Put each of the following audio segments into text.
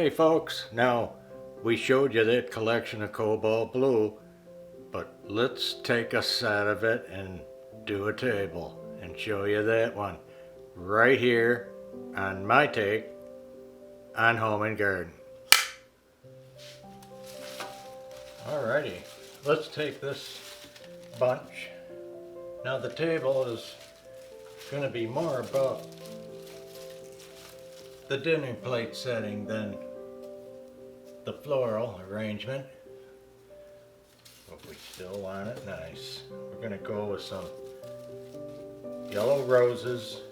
Okay folks, now we showed you that collection of cobalt blue, but let's take a set of it and do a table and show you that one right here on my take on Home and Garden. Alrighty, let's take this bunch. Now the table is going to be more about the dinner plate setting than the floral arrangement, but we still want it nice. We're going to go with some yellow roses,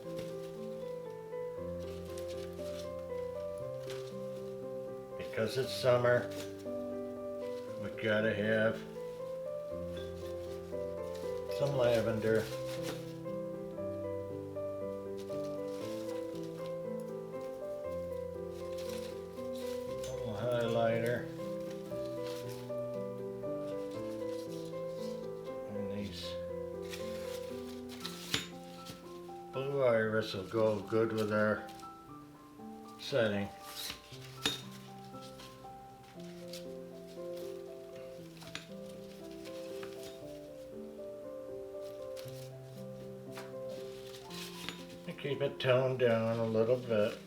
because it's summer. We gotta have some lavender. Highlighter, and these blue iris will go good with our setting. And keep it toned down a little bit.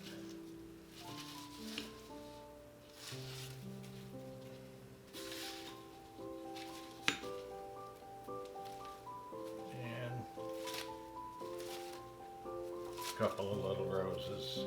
Couple of little roses.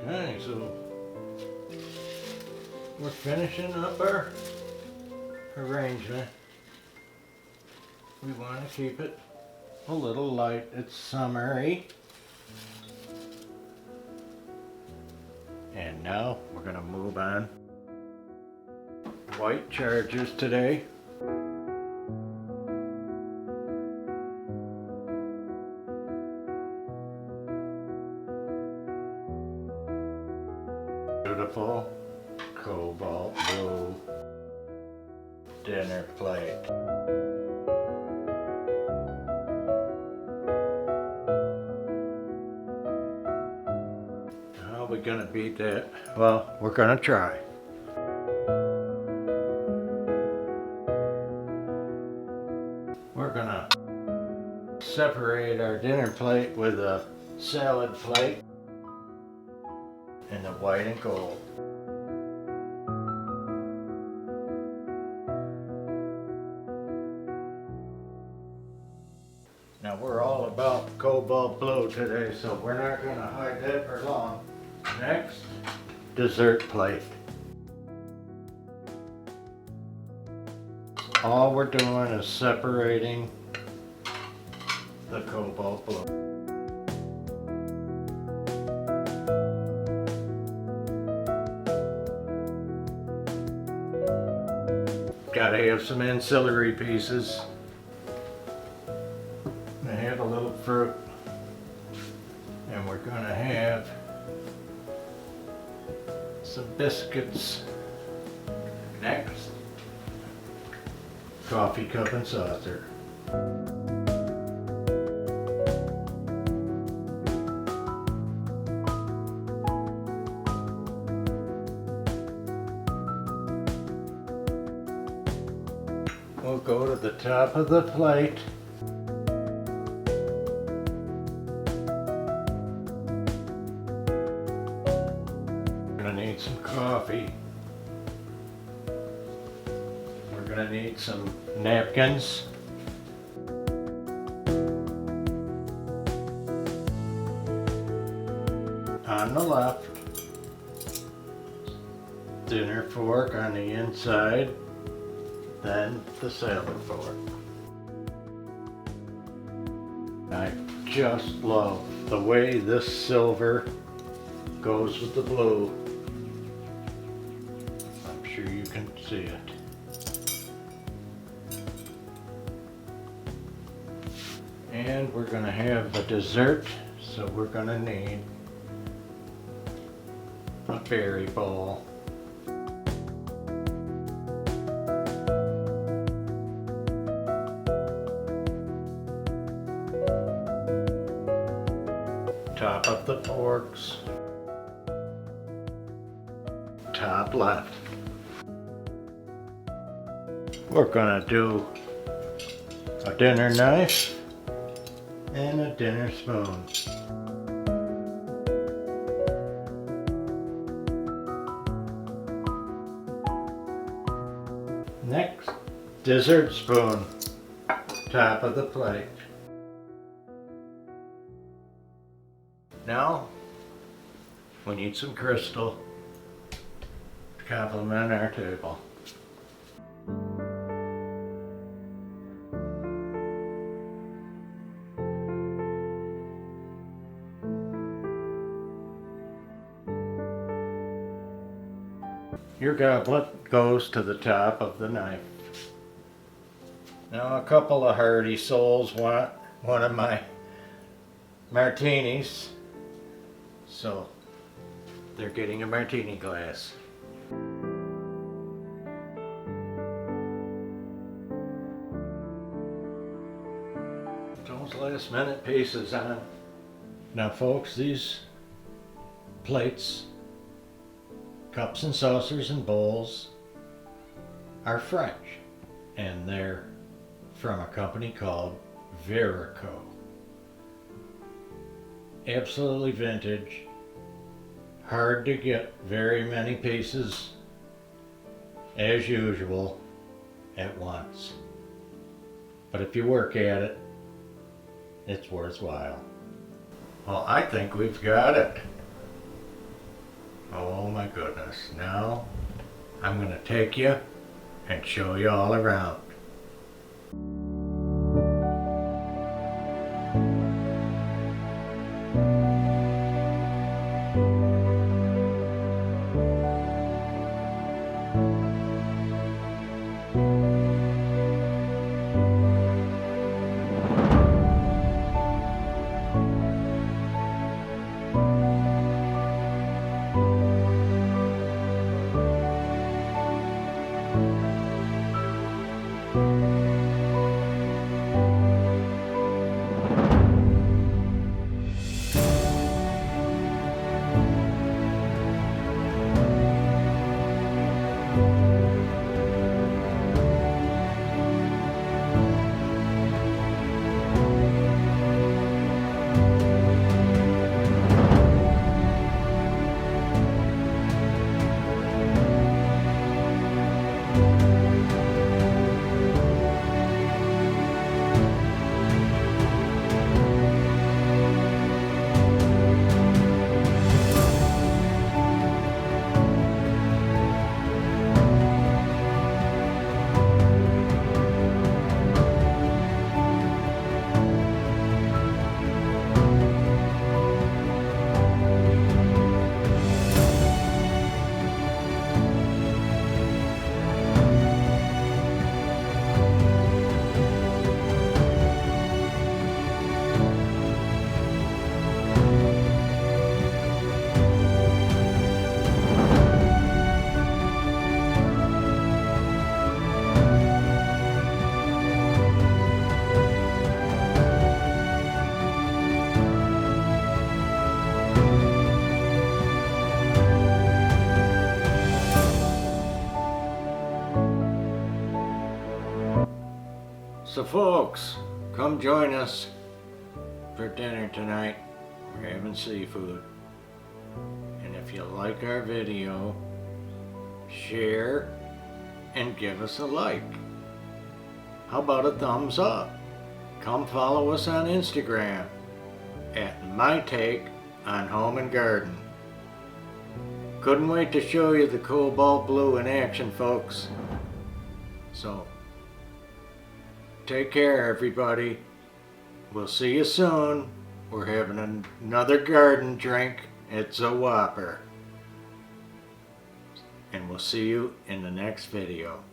Okay, so we're finishing up our arrangement. We want to keep it a little light. It's summery. And now we're going to move on. White chargers today. Beautiful cobalt blue dinner plate. We're gonna beat that. Well, we're gonna try. We're gonna separate our dinner plate with a salad plate in the white and gold. Now we're all about cobalt blue today, so we're not gonna hide that for long. Next, dessert plate. All we're doing is separating the cobalt blue. Gotta have some ancillary pieces. I have a little fruit, and we're gonna have some biscuits. Next, coffee cup and saucer. We'll go to the top of the plate. Need some coffee. We're gonna need some napkins. On the left, dinner fork on the inside, then the salad fork. I just love the way this silver goes with the blue. Sure you can see it. And we're going to have the dessert, so we're going to need a berry bowl. Top of the forks. Top left. We're gonna do a dinner knife and a dinner spoon. Next, dessert spoon, top of the plate. Now, we need some crystal to complement our table. Your goblet goes to the top of the knife. Now a couple of hardy souls want one of my martinis, so they're getting a martini glass. Those last minute pieces on. Now folks, these plates, cups and saucers and bowls are French, and they're from a company called Vereco. Absolutely vintage, hard to get very many pieces as usual at once, but if you work at it, it's worthwhile. Well, I think we've got it. Oh my goodness. Now I'm going to take you and show you all around. So folks, come join us for dinner tonight. We're having seafood. And if you like our video, share and give us a like. How about a thumbs up? Come follow us on Instagram at My Take on Home and Garden. Couldn't wait to show you the Cobalt Blue in action, folks. So, take care, everybody. We'll see you soon. We're having another garden drink. It's a whopper. And we'll see you in the next video.